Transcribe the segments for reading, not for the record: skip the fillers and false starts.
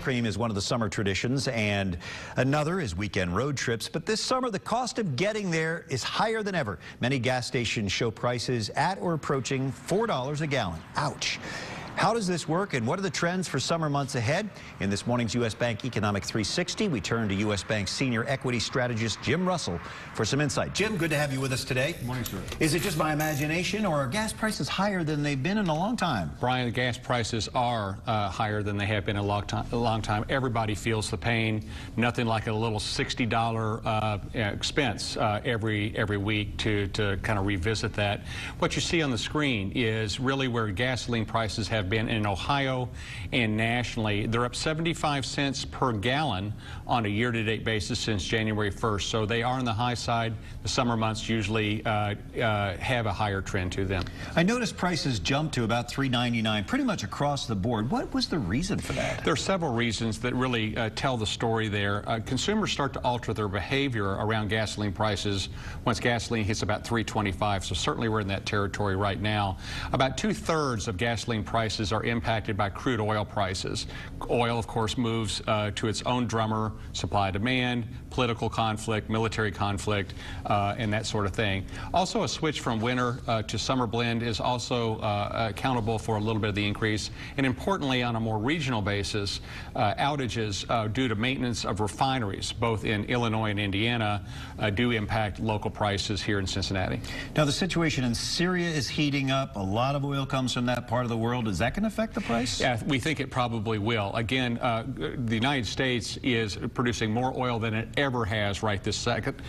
cream is one of the summer traditions, and another is weekend road trips. But this summer, the cost of getting there is higher than ever. Many gas stations show prices at or approaching $4 a gallon. Ouch. How does this work, and what are the trends for summer months ahead? In this morning's U.S. Bank Economic 360, we turn to U.S. Bank senior equity strategist Jim Russell for some insight. Jim, good to have you with us today. Good morning, sir. Is it just my imagination, or are gas prices higher than they've been in a long time? Brian, the gas prices are higher than they have been in a long time. Everybody feels the pain. Nothing like a little $60 expense every week to kind of revisit that. What you see on the screen is really where gasoline prices have been in Ohio and nationally. They're up 75 cents per gallon on a year-to-date basis since January 1st. So they are on the high side. The summer months usually have a higher trend to them. I noticed prices jumped to about $3.99 pretty much across the board. What was the reason for that? There are several reasons that really tell the story there. Consumers start to alter their behavior around gasoline prices once gasoline hits about $3.25. So certainly we're in that territory right now. About 2/3 of gasoline prices are impacted by crude oil prices. Oil, of course, moves to its own drummer, supply-demand, political conflict, military conflict, and that sort of thing. Also, a switch from winter to summer blend is also accountable for a little bit of the increase. And importantly, on a more regional basis, outages due to maintenance of refineries, both in Illinois and Indiana, do impact local prices here in Cincinnati. Now, the situation in Syria is heating up. A lot of oil comes from that part of the world. Is that going to affect the price? Yeah, we think it probably will. Again, the United States is producing more oil than it ever has right this second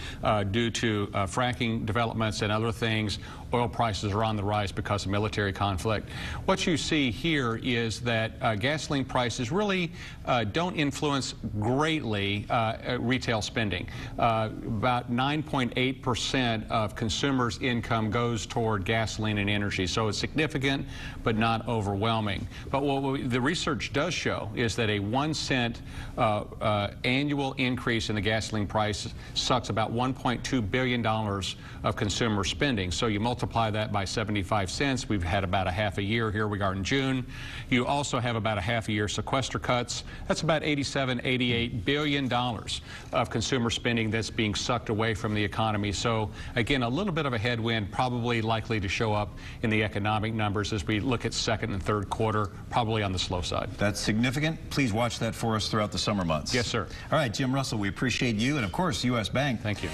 due to fracking developments and other things. Oil prices are on the rise because of military conflict. What you see here is that gasoline prices really don't influence greatly retail spending. About 9.8% of consumers' income goes toward gasoline and energy, so it's significant but not overwhelming. But what the research does show is that a 1 cent annual increase in the gasoline price sucks about $1.2 billion of consumer spending. So you multiply that by 75 cents. We've had about a half a year. Here we are in June. You also have about a half a year sequester cuts. That's about $88 billion of consumer spending that's being sucked away from the economy. So again, a little bit of a headwind, probably likely to show up in the economic numbers as we look at second and third quarter, probably on the slow side. That's significant. Please watch that for us throughout the summer months. Yes, sir. All right, Jim Russell, we appreciate you, and of course, U.S. Bank. Thank you.